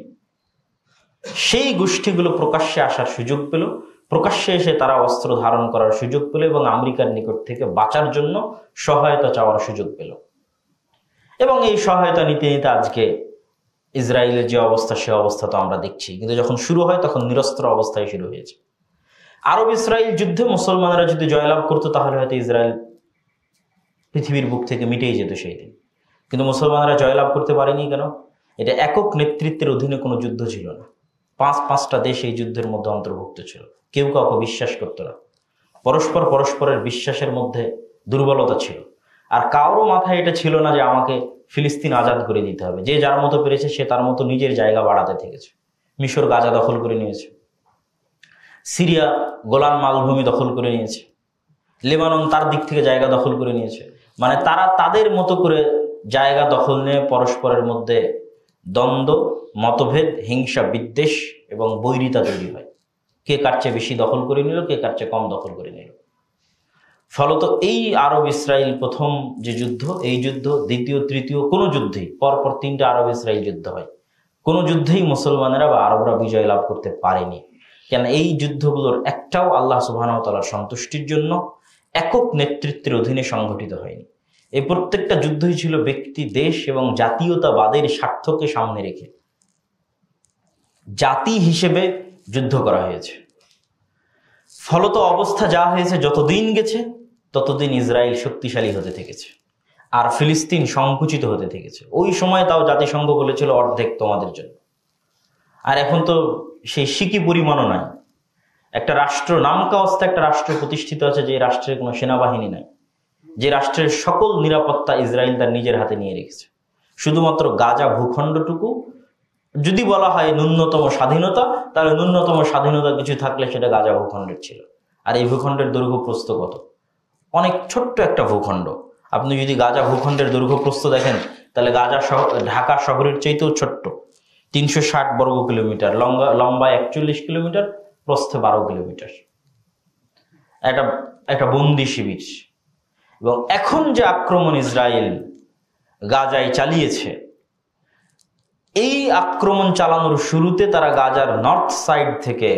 সেই গোষ্ঠীগুলো প্রকাশ্যে আসার সুযোগ পেল, প্রকাশ্যে এসে তারা অস্ত্র ধারণ করার সুযোগ পেল এবং আমেরিকার নিকট থেকে বাঁচার জন্য সহায়তা চাওয়ার সুযোগ পেল। এবং এই সহায়তা নিতে নিতে আজকে ইসরায়েলের যে অবস্থা সে অবস্থা তো আমরা দেখছি, কিন্তু যখন শুরু হয় তখন নিরস্ত্র অবস্থায় শুরু হয়েছে। আরব ইসরায়েল যুদ্ধে মুসলমানরা যদি জয়লাভ করতো তাহলে হয়তো ইসরায়েল পৃথিবীর বুক থেকে মিটেই যেত সেই দিন, কিন্তু মুসলমানরা জয়লাভ করতে পারেনি কেন? এটা একক নেতৃত্বের অধীনে কোনো যুদ্ধ ছিল না, পাঁচটা দেশ এই যুদ্ধের মধ্যে অন্তর্ভুক্ত ছিল, কেউ কাউকে বিশ্বাস করতো না, পরস্পরের বিশ্বাসের মধ্যে দুর্বলতা ছিল। আর কারো মাথায় এটা ছিল না যে আমাকে ফিলিস্তিন আজাদ করে দিতে হবে, যে যার মতো পেরেছে সে তার মতো নিজের জায়গা বাড়াতে থেকেছে। মিশর গাজা দখল করে নিয়েছে, সিরিয়া গোলান মালভূমি দখল করে নিয়েছে, লেবানন তার দিক থেকে জায়গা দখল করে নিয়েছে। মানে তারা তাদের মতো করে জায়গা দখল নিয়ে পরস্পরের মধ্যে দ্বন্দ্ব, মতভেদ, হিংসা, বিদ্বেষ এবং বৈরিতা তৈরি হয়। কে কার চেয়ে বেশি দখল করে নিল, কে কার চেয়ে কম দখল করে নিল। ফলত এই আরব ইসরায়েল প্রথম যে যুদ্ধ, এই যুদ্ধ দ্বিতীয় তৃতীয় কোনো যুদ্ধেই, পরপর 3টা আরব ইসরায়েল যুদ্ধ হয়, কোনো যুদ্ধেই মুসলমানেরা বা আরবরা বিজয় লাভ করতে পারেনি। কেন? এই যুদ্ধগুলোর একটাও আল্লাহ সুবহানাহু ওয়া তাআলার সন্তুষ্টির জন্য একক নেতৃত্বের অধীনে সংঘটিত হয়নি। এই প্রত্যেকটা যুদ্ধই ছিল ব্যক্তি, দেশ এবং জাতীয়তাবাদের স্বার্থকে সামনে রেখে জাতি হিসেবে যুদ্ধ করা হয়েছে। ফলত অবস্থা যা হয়েছে, যতদিন গেছে ততদিন ইসরায়েল শক্তিশালী হতে থেকেছে আর ফিলিস্তিন সংকুচিত হতে থেকেছে। ওই সময় তাও জাতিসংঘ বলেছিল অর্ধেক তোমাদের জন্য, আর এখন তো সেই সিকি পরিমাণও নাই। একটা রাষ্ট্র, নামকা অবস্থা একটা রাষ্ট্র প্রতিষ্ঠিত আছে, যে রাষ্ট্রের কোনো সেনাবাহিনী নাই, যে রাষ্ট্রের সকল নিরাপত্তা ইসরায়েল তার নিজের হাতে নিয়ে রেখেছে। শুধুমাত্র গাজা ভূখণ্ডটুকু যদি বলা হয় ন্যূনতম স্বাধীনতা, তাহলে ন্যূনতম স্বাধীনতা কিছু থাকলে সেটা গাজা ভূখণ্ডের ছিল। আর এই ভূখণ্ডের দৈর্ঘ্য প্রস্থ কত? অনেক ছোট্ট একটা ভূখণ্ড। আপনি যদি গাজা ভূখণ্ডের দৈর্ঘ্য প্রস্থ দেখেন তাহলে গাজা ঢাকা শহরের চাইতেও ছোট্ট, 360 বর্গ কিলোমিটার, লম্বা 41 কিলোমিটার, প্রস্থে 12 কিলোমিটার, একটা বন্দি শিবির। এবং এখন যে আক্রমণ ইসরায়েল গাজায় চালিয়েছে, এই আক্রমণ চালানোর শুরুতে তারা গাজার নর্থ সাইড থেকে,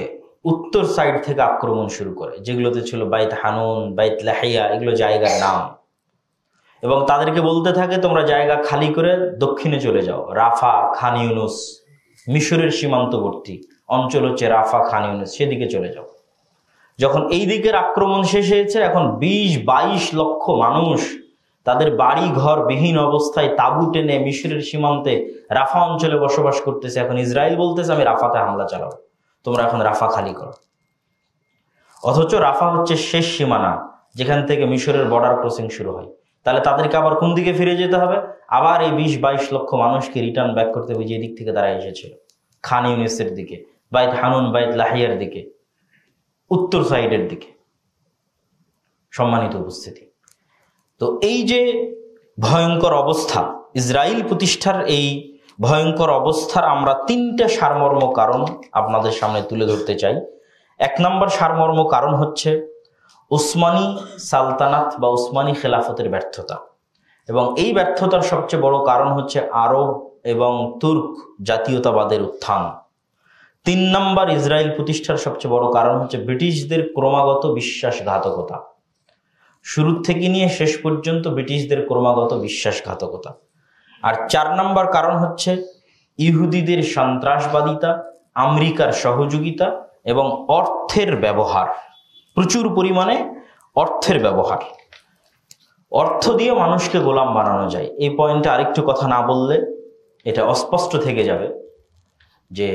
উত্তর সাইড থেকে আক্রমণ শুরু করে, যেগুলোতে ছিল বাইত হানুন, বাইত লাহিয়া, এগুলো জায়গার নাম। এবং তাদেরকে বলতে থাকে তোমরা জায়গা খালি করে দক্ষিণে চলে যাও, রাফা, খান ইউনুস, মিশরের সীমান্তবর্তী অঞ্চল হচ্ছে রাফা, খান ইউনুস, সেদিকে চলে যাও। যখন এই দিকের আক্রমণ শেষ হয়েছে, এখন 20-22 লক্ষ মানুষ তাদের বাড়ি ঘর বিহীন অবস্থায় তাঁবু টেনে মিশরের সীমান্তে রাফা অঞ্চলে বসবাস করতেছে। এখন ইসরায়েল বলতেছে আমি রাফাতে হামলা চালাবো, তোমরা এখন রাফা খালি করো। অথচ রাফা হচ্ছে শেষ সীমানা, যেখান থেকে মিশরের বর্ডার ক্রসিং শুরু হয়। তাহলে তাদেরকে আবার কোন দিকে ফিরে যেতে হবে? আবার এই 20-22 লক্ষ মানুষকে রিটার্ন ব্যাক করতে হবে যে দিক থেকে তারা এসেছিল, খান ইউনিসের দিকে, বাইত হানুন, বাইত লাহিয়ার দিকে, উত্তর সাইডের দিকে। সম্মানিত উপস্থিতি, তো এই যে ভয়ঙ্কর অবস্থা, ইসরায়েল প্রতিষ্ঠার এই ভয়ঙ্কর অবস্থার আমরা 3টা সারমর্ম কারণ আপনাদের সামনে তুলে ধরতে চাই। 1 নম্বর সারমর্ম কারণ হচ্ছে উসমানী সালতানাত বা উসমানী খেলাফতের ব্যর্থতা, এবং এই ব্যর্থতার সবচেয়ে বড় কারণ হচ্ছে আরব এবং তুর্ক জাতীয়তাবাদের উত্থান। 3 নম্বর ইসরায়েল প্রতিষ্ঠার সবচেয়ে বড় কারণ হচ্ছে ব্রিটিশদের ক্রমাগত বিশ্বাসঘাতকতা। শুরু থেকে নিয়ে শেষ পর্যন্ত ব্রিটিশদের ক্রমাগত বিশ্বাসঘাতকতা। আর 4 নম্বর কারণ হচ্ছে ইহুদিদের সন্ত্রাসবাদিতা, আমেরিকার সহযোগিতা এবং অর্থের ব্যবহার, প্রচুর পরিমাণে অর্থের ব্যবহার। অর্থ দিয়ে মানুষকে গোলাম বানানো যায়। এই পয়েন্টে আরেকটু কথা না বললে এটা অস্পষ্ট থেকে যাবে যে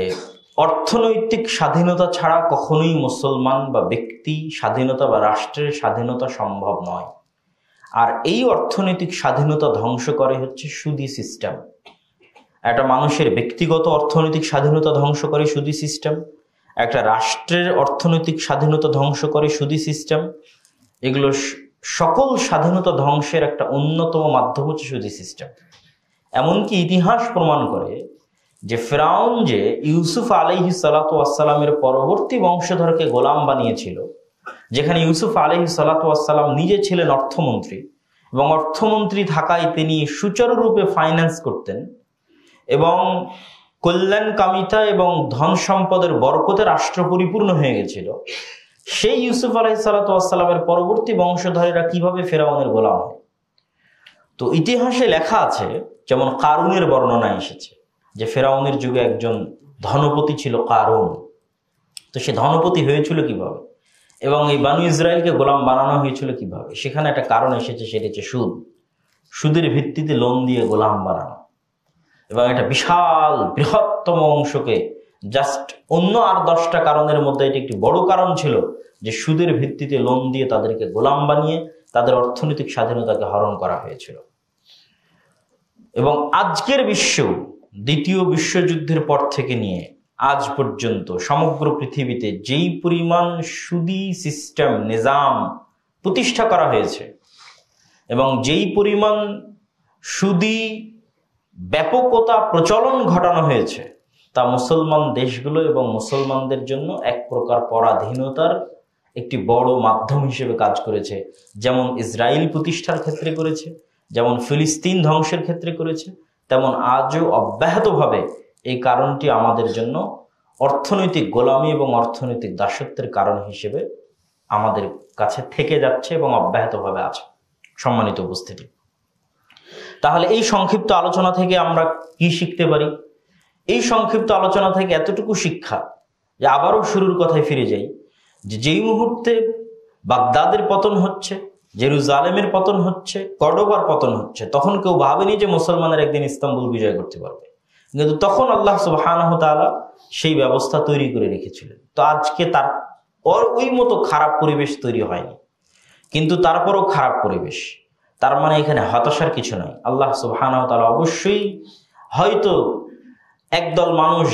অর্থনৈতিক স্বাধীনতা ছাড়া কখনোই মুসলমান বা ব্যক্তি স্বাধীনতা বা রাষ্ট্রের স্বাধীনতা সম্ভব নয়। আর এই অর্থনৈতিক স্বাধীনতা ধ্বংস করে হচ্ছে সুদী সিস্টেম। একটা মানুষের ব্যক্তিগত অর্থনৈতিক স্বাধীনতা ধ্বংস করে সুদী সিস্টেম, একটা রাষ্ট্রের অর্থনৈতিক স্বাধীনতা ধ্বংস করে সুদী সিস্টেম। এগুলো সকল স্বাধীনতা ধ্বংসের একটা অন্যতম মাধ্যম হচ্ছে সুদী সিস্টেম। এমনকি ইতিহাস প্রমাণ করে যে ফেরাউন যে ইউসুফ আলাইহিস সালাতু ওয়াস সালামের পরবর্তী বংশধরকে গোলাম বানিয়েছিল, যেখানে ইউসুফ আলাইহিস সালাতু ওয়াস সালাম নিজে ছিলেন অর্থমন্ত্রী এবং অর্থমন্ত্রী থাকায় তিনি সুচারুরূপে ফাইন্যান্স করতেন এবং কল্যাণকামিতা এবং ধন সম্পদের বরকতে রাষ্ট্র পরিপূর্ণ হয়ে গেছিল, সেই ইউসুফ আলাইহিস সালাতু ওয়াস সালামের পরবর্তী বংশধরেরা কিভাবে ফেরাউনের গোলাম হয়। তো ইতিহাসে লেখা আছে, যেমন কারুনের বর্ণনা এসেছে যে ফেরাউনের যুগে একজন ধনপতি ছিল কারুন। তো সে ধনপতি হয়েছিল কিভাবে এবং এই বানু ইসরায়েলকে গোলাম বানানো হয়েছিল কিভাবে, সেখানে একটা কারণ এসেছে, সেটা হচ্ছে সুদ। সুদের ভিত্তিতে লোন দিয়ে গোলাম বানানো, এবং এটা বিশাল বৃহত্তম অংশকে জাস্ট অন্য আর 10টা কারণের মধ্যে এটা একটি বড় কারণ ছিল যে সুদের ভিত্তিতে লোন দিয়ে তাদেরকে গোলাম বানিয়ে তাদের অর্থনৈতিক স্বাধীনতাকে হরণ করা হয়েছিল। এবং আজকের বিশ্ব দ্বিতীয় বিশ্বযুদ্ধের পর থেকে নিয়ে আজ পর্যন্ত সমগ্র পৃথিবীতে যেই পরিমাণ সুদী সিস্টেম নিজাম প্রতিষ্ঠা করা হয়েছে এবং যেই পরিমাণ সুদী ব্যাপকতা প্রচলন ঘটানো হয়েছে, তা মুসলমান দেশগুলো এবং মুসলমানদের জন্য এক প্রকার পরাধীনতার একটি বড় মাধ্যম হিসেবে কাজ করেছে। যেমন ইসরায়েল প্রতিষ্ঠার ক্ষেত্রে করেছে, যেমন ফিলিস্তিন ধ্বংসের ক্ষেত্রে করেছে, তেমন আজও অব্যাহতভাবে এই কারণটি আমাদের জন্য অর্থনৈতিক গোলামি এবং অর্থনৈতিক দাসত্বের কারণ হিসেবে আমাদের কাছে থেকে যাচ্ছে এবং অব্যাহতভাবে আছে। সম্মানিত উপস্থিতি, তাহলে এই সংক্ষিপ্ত আলোচনা থেকে আমরা কি শিখতে পারি? এই সংক্ষিপ্ত আলোচনা থেকে এতটুকু শিক্ষা যে আবারও শুরুর কথায় ফিরে যাই, যে যেই মুহূর্তে বাগদাদের পতন হচ্ছে, জেরুজালেমের পতন হচ্ছে, কর্ডোবার পতন হচ্ছে, তখন কেউ ভাবেনি যে মুসলমানের একদিন ইস্তাম্বুল বিজয় করতে পারবে, কিন্তু তখন আল্লাহ সুবহানাহু তাআলা সেই ব্যবস্থা তৈরি করে রেখেছিলেন। তো আজকে তার ওই মতো খারাপ পরিবেশ তৈরি হয়নি, কিন্তু তারপরও খারাপ পরিবেশ। তার মানে এখানে হতাশার কিছু নাই। আল্লাহ সুবহানাহু তাআলা অবশ্যই হয়তো একদল মানুষ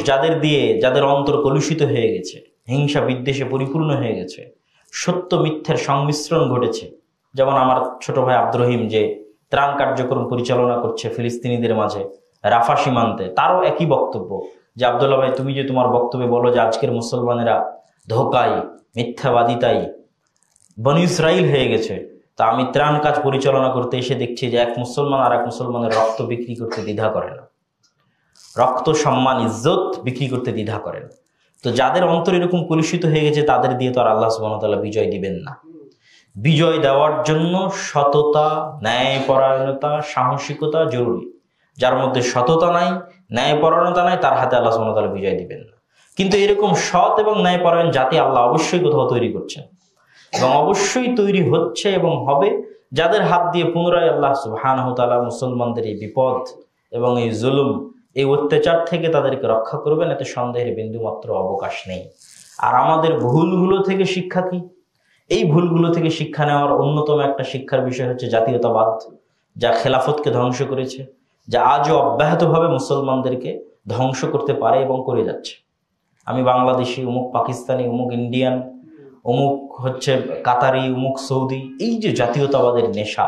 যাদের অন্তর কলুষিত হয়ে গেছে, হিংসা বিদ্বেষে পরিপূর্ণ হয়ে গেছে, সত্য মিথ্যার সংমিশ্রণ ঘটেছে, যেমন আমার ছোট ভাই আব্দুর রহিম যে ত্রাণ কার্যক্রম পরিচালনা করছে ফিলিস্তিনিদের মাঝে রাফা সীমান্তে, তারও একই বক্তব্য যে আব্দুল্লাহ ভাই, তুমি যে তোমার বক্তব্যে বলো যে আজকের মুসলমানেরা ধোঁকায় মিথ্যাবাদিতাই বনী ইসরাইল হয়ে গেছে, তা আমি ত্রাণ কাজ পরিচালনা করতে এসে দেখছি যে এক মুসলমান আর এক মুসলমানের রক্ত বিক্রি করতে দ্বিধা করে না, রক্ত সম্মান ইজ্জত বিক্রি করতে দ্বিধা করে না। তো যাদের অন্তর এরকম কলুষিত হয়ে গেছে তাদের দিয়ে তো আর আল্লাহ সুবহানাহু ওয়া তাআলা বিজয় দিবেন না। বিজয় দেওয়ার জন্য সততা, ন্যায়পরায়ণতা, সাহসিকতা জরুরি। যার মধ্যে সততা নাই, ন্যায়পরায়ণতা নাই, তার হাতে আল্লাহ সুবহানাহু ওয়া তাআলা বিজয় দিবেন না। কিন্তু এরকম সৎ এবং ন্যায়পরায়ণ জাতি আল্লাহ অবশ্যই কোথাও তৈরি করছেন এবং অবশ্যই তৈরি হচ্ছে এবং হবে, যাদের হাত দিয়ে পুনরায় আল্লাহ সুবহানাহু ওয়া তাআলা মুসলমানদের এই বিপদ এবং এই জুলুম, এই অত্যাচার থেকে তাদেরকে রক্ষা করবেন, এতে সন্দেহের বিন্দুমাত্র অবকাশ নেই। আর আমাদের ভুলগুলো থেকে শিক্ষা কি? এই ভুলগুলো থেকে শিক্ষা নেওয়ার অন্যতম একটা শিক্ষার বিষয় হচ্ছে জাতীয়তাবাদ, যা খেলাফতকে ধ্বংস করেছে, যা আজও অব্যাহতভাবে মুসলমানদেরকে ধ্বংস করতে পারে এবং করে যাচ্ছে। আমি বাংলাদেশি, অমুক পাকিস্তানি, অমুক ইন্ডিয়ান, অমুক হচ্ছে কাতারি, অমুক সৌদি, এই যে জাতীয়তাবাদের নেশা,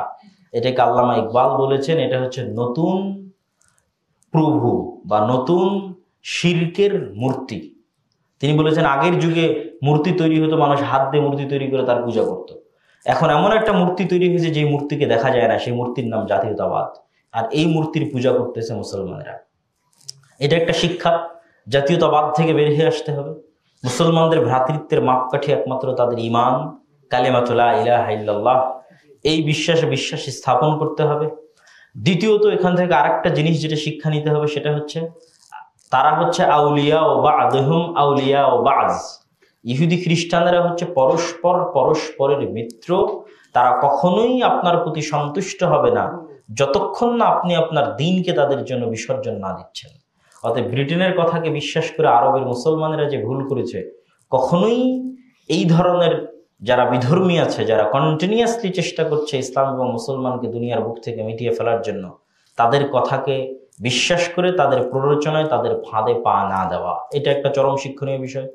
এটাকে আল্লামা ইকবাল বলেছেন এটা হচ্ছে নতুন প্রভু বা নতুন শিরকের মূর্তি। তিনি বলেছেন আগের যুগে মূর্তি তৈরি হতো, মানুষ হাত দিয়ে মূর্তি তৈরি করে তার পূজা করত। এখন এমন একটা মূর্তি তৈরি হয়েছে যে মূর্তিকে দেখা যায় না, সেই মূর্তির নাম জাতীয়তাবাদ, আর এই মূর্তির পূজা করতেছে মুসলমানেরা। এটা একটা শিক্ষা, জাতীয়তাবাদ থেকে বের হয়ে আসতে হবে। মুসলমানদের ভ্রাতৃত্বের মাপকাঠি একমাত্র তাদের ঈমান, কালিমাতু লা ইলাহা ইল্লাল্লাহ, এই বিশ্বাস স্থাপন করতে হবে। দ্বিতীয়ত এখান থেকে আরেকটা জিনিস যেটা শিক্ষা নিতে হবে, সেটা হচ্ছে তারা হচ্ছে আউলিয়া ও বা'দহুম আউলিয়া ও বা'জ। ইহুদি খ্রিস্টানরা হচ্ছে পরস্পরের মিত্র। তারা কখনোই আপনার প্রতি সন্তুষ্ট হবে না যতক্ষণ না আপনি আপনার দ্বীনকে তাদের জন্য বিসর্জন না দিচ্ছেন। অতএব ব্রিটেনের কথাকে বিশ্বাস করে আরবের মুসলমানেরা যে ভুল করেছে, কখনোই এই ধরনের যারা বিধর্মী আছে, যারা কন্টিনিউয়াসলি চেষ্টা করছে ইসলাম এবং মুসলমানকে দুনিয়ার বুক থেকে মিটিয়ে ফেলার জন্য, তাদের কথাকে বিশ্বাস করে তাদের প্ররোচনায়, তাদের ফাঁদে পা না দেওয়া, এটা একটা চরম শিক্ষণীয় বিষয়।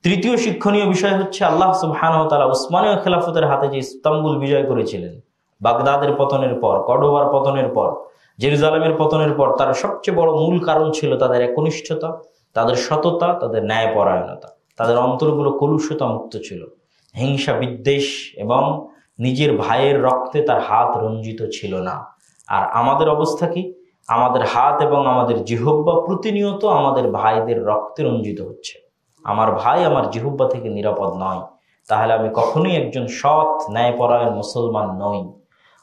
তৃতীয় শিক্ষণীয় বিষয় হচ্ছে আল্লাহ সুবহানাহু ওয়া তাআলা উসমানীয় খেলাফতের হাতে যে ইস্তাম্বুল বিজয় করেছিলেন, বাগদাদের পতনের পর, কর্ডোবার পতনের পর, জেরুজালেমের পতনের পর, তার সবচেয়ে বড় মূল কারণ ছিল তাদের একনিষ্ঠতা, তাদের সততা, তাদের ন্যায়পরায়ণতা। তাদের অন্তরগুলো কলুষতা মুক্ত ছিল, হিংসা বিদ্বেষ এবং নিজের ভাইয়ের রক্তে তার হাত রঞ্জিত ছিল না। আর আমাদের অবস্থা কি? আমাদের হাত এবং আমাদের জিহ্বা প্রতিনিয়ত আমাদের ভাইদের রক্তে রঞ্জিত হচ্ছে। আমার ভাই আমার জিহ্বা থেকে নিরাপদ নয়, তাহলে আমি কখনোই একজন সৎ ন্যায়পরায়ণ মুসলমান নই।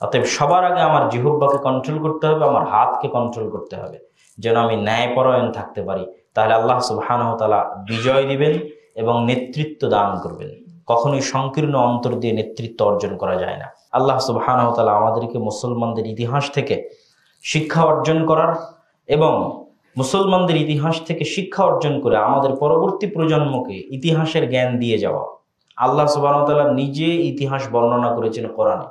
অতএব সবার আগে আমার জিহ্বাকে কন্ট্রোল করতে হবে, আমার হাতকে কন্ট্রোল করতে হবে, যেন আমি ন্যায়পরায়ণ থাকতে পারি। তাহলে আল্লাহ সুবহানাহু ওয়া তাআলা বিজয় দিবেন এবং নেতৃত্ব দান করবেন। কখনোই সংকীর্ণ অন্তর দিয়ে নেতৃত্ব অর্জন করা যায় না। আল্লাহ সুবহানাহু ওয়া তাআলা আমাদেরকে মুসলমানদের ইতিহাস থেকে শিক্ষা অর্জন করার এবং মুসলমানদের ইতিহাস থেকে শিক্ষা অর্জন করে আমাদের পরবর্তী প্রজন্মকে ইতিহাসের জ্ঞান দিয়ে যাওয়া। আল্লাহ সুবহানাহু ওয়া তাআলা নিজে ইতিহাস বর্ণনা করেছেন কোরআনে,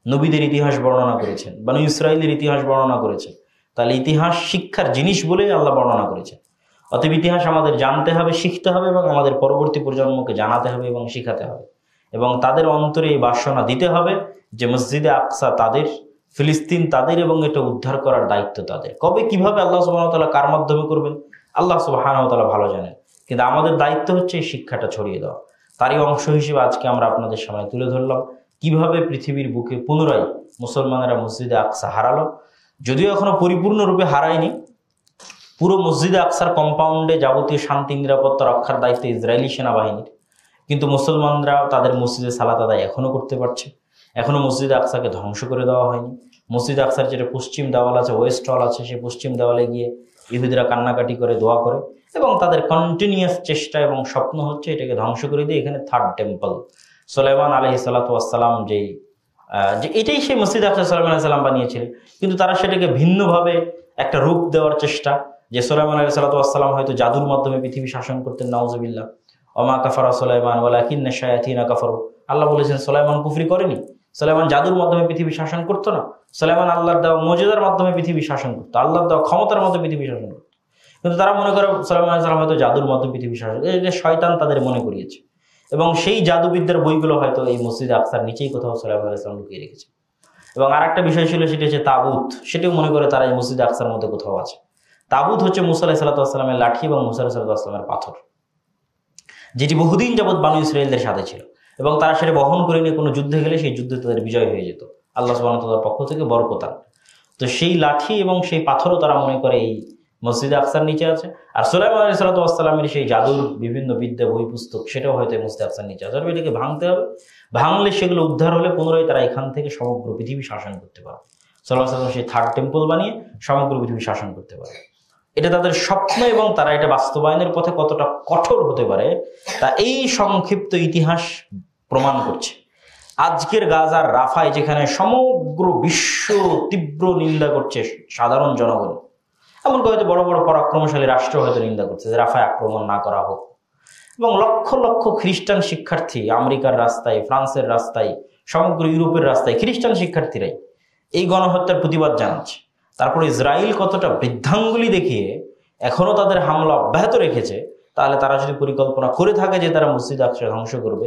নবীদের ইতিহাস বর্ণনা করেছেন, বনী ইসরাইলের ইতিহাস বর্ণনা করেছেন। তাহলে ইতিহাস শিক্ষার জিনিস বলেই আল্লাহ বর্ণনা করেছেন। অতএব ইতিহাস আমাদের জানতে হবে, শিখতে হবে এবং আমাদের পরবর্তী প্রজন্মকে জানাতে হবে এবং শিখাতে হবে, এবং তাদের অন্তরে এই বাসনা দিতে হবে যে মসজিদে আকসা তাদের, ফিলিস্তিন তাদের, এবং এটা উদ্ধার করার দায়িত্ব তাদের। কবে কিভাবে আল্লাহ সুবহানাহু ওয়া তাআলা কার মাধ্যমে করবেন আল্লাহ সুবহানাহু ওয়া তাআলা ভালো জানেন, কিন্তু আমাদের দায়িত্ব হচ্ছে এই শিক্ষাটা ছড়িয়ে দেওয়া। তারই অংশ হিসেবে আজকে আমরা আপনাদের সামনে তুলে ধরলাম কিভাবে পৃথিবীর বুকে পুনরায় মুসলমানেরা মসজিদে আকসা হারালো। যদিও এখনো পরিপূর্ণরূপে হারায়নি, পুরো মসজিদে আকসার কম্পাউন্ডে যাবতীয় শান্তি নিরাপত্তা রক্ষার দায়িত্ব ইসরায়েলি সেনাবাহিনীর, কিন্তু মুসলমানরা তাদের মসজিদে সালাত আদায় এখনো করতে পারছে। এখনো মসজিদে আকসাকে ধ্বংস করে দেওয়া হয়নি। মসজিদে আকসার যেটা পশ্চিম দেওয়াল আছে, ওয়েস্ট ওয়াল আছে, সেই পশ্চিম দেওয়ালে গিয়ে ইহুদিরা কান্নাকাটি করে, দোয়া করে, এবং তাদের কন্টিনিউয়াস চেষ্টা এবং স্বপ্ন হচ্ছে এটাকে ধ্বংস করে দিয়ে এখানে থার্ড টেম্পল সুলাইমান আলাইহিস সালাতু ওয়াস সালাম যে এটাই সেই মসজিদ আকসা সুলাইমান আলাইহিস সালাম বানিয়েছিলেন, কিন্তু তারা সেটাকে ভিন্নভাবে একটা রূপ দেওয়ার চেষ্টা, যে সুলাইমান আলাইহিস সালাতু ওয়াস সালাম হয়তো জাদুর মাধ্যমে পৃথিবী শাসন করতেন, নাউজুবিল্লাহ। ওমা কাফারা সুলাইমান ওয়ালাকিন্না শায়াতিনা কাফারু। আল্লাহ বলেছেন সুলাইমান কুফরি করেনি, সুলাইমান জাদুর মাধ্যমে পৃথিবী শাসন করতো না, সুলাইমান আল্লাহর দেওয়া মুজিজার মাধ্যমে পৃথিবী শাসন করতো, আল্লাহর দেওয়া ক্ষমতার মধ্যে পৃথিবী শাসন করতো। কিন্তু তারা মনে করে সুলাইমান আলাইহিস সালাম হয়তো জাদুর মাধ্যমে পৃথিবী শাসন, এটা শয়তান তাদের মনে করিয়েছে, এবং সেই জাদুবিদ্যার বইগুলো হয়তো এই মসজিদে আকসার নিচেই কোথাও সুলাইমান আলাইহিস সালাম লুকিয়ে রেখেছে। এবং আর একটা বিষয় ছিল, সেটা হচ্ছে তাবুত। সেটাও মনে করে তারা এই মসজিদে আকসার মধ্যে কোথাও আছে। তাবুত হচ্ছে মুসা আলাইহিস সালামের লাঠি এবং মুসা আলাইহিস সালামের পাথর, যেটি বহুদিন যাবৎ বানু ইসরাইলদের সাথে ছিল, এবং তারা সেটা বহন করে নিয়ে কোনো যুদ্ধে গেলে সেই যুদ্ধে তাদের বিজয় হয়ে যেত আল্লাহ সুবহানাহু ওয়া তাআলার পক্ষ থেকে বরকতান। তো সেই লাঠি এবং সেই পাথরও তারা মনে করে এই মসজিদে আকসার নিচে আছে। আর সুলাইমান আলাইহিস সালামের সেই জাদুর বিভিন্ন বিদ্যা বই পুস্তক, সেটাও হয়তো মসজিদে আকসার নিচে আছে। এটাকে ভাঙতে হবে, ভাঙলে সেগুলো উদ্ধার হলে পুনরায় তারা এখান থেকে সমগ্র পৃথিবী শাসন করতে পারে। সাল্লাল্লাহু আলাইহি ওয়াসাল্লাম সেই থার্ড টেম্পল বানিয়ে সমগ্র পৃথিবী শাসন করতে পারে। এটা তাদের স্বপ্ন, এবং তারা এটা বাস্তবায়নের পথে কতটা কঠোর হতে পারে তা এই সংক্ষিপ্ত ইতিহাস প্রমাণ করছে। আজকের গাজার রাফায়, যেখানে সমগ্র বিশ্ব তীব্র নিন্দা করছে সাধারণ জনগণ, এমনকি হয়তো বড় বড় পরাক্রমশালী রাষ্ট্র হয়তো নিন্দা করছে যে রাফায় আক্রমণ না করা হোক, এবং লক্ষ লক্ষ খ্রিস্টান শিক্ষার্থী আমেরিকার রাস্তায়, ফ্রান্সের রাস্তায়, সমগ্র ইউরোপের রাস্তায় খ্রিস্টান শিক্ষার্থীরাই এই গণহত্যার প্রতিবাদ জানাচ্ছে। তারপরে ইসরায়েল কতটা বৃদ্ধাঙ্গুলি দেখিয়ে এখনো তাদের হামলা অব্যাহত রেখেছে। তাহলে তারা যদি পরিকল্পনা করে থাকে যে তারা মসজিদ আকসা ধ্বংস করবে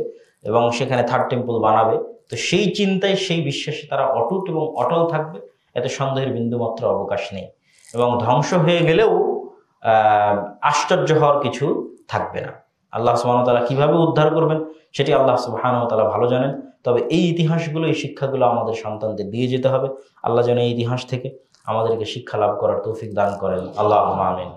এবং সেখানে থার্ড টেম্পল বানাবে, তো সেই চিন্তায়, সেই বিশ্বাসে তারা অটুট এবং অটল থাকবে, এতে সন্দেহের বিন্দুমাত্র অবকাশ নেই। এবং ধ্বংস হয়ে গেলেও আশ্চর্য হওয়ার কিছু থাকবে না। আল্লাহ সুবহানাহু ওয়া তাআলা কিভাবে উদ্ধার করবেন সেটি আল্লাহ সুবহানাহু ওয়া তাআলা ভালো জানেন। তবে এই ইতিহাসগুলো, এই শিক্ষাগুলো আমাদের সন্তানদের দিয়ে যেতে হবে। আল্লাহ যেন এই ইতিহাস থেকে আমাদেরকে শিক্ষা লাভ করার তৌফিক দান করেন। আল্লাহুম্মা আমিন।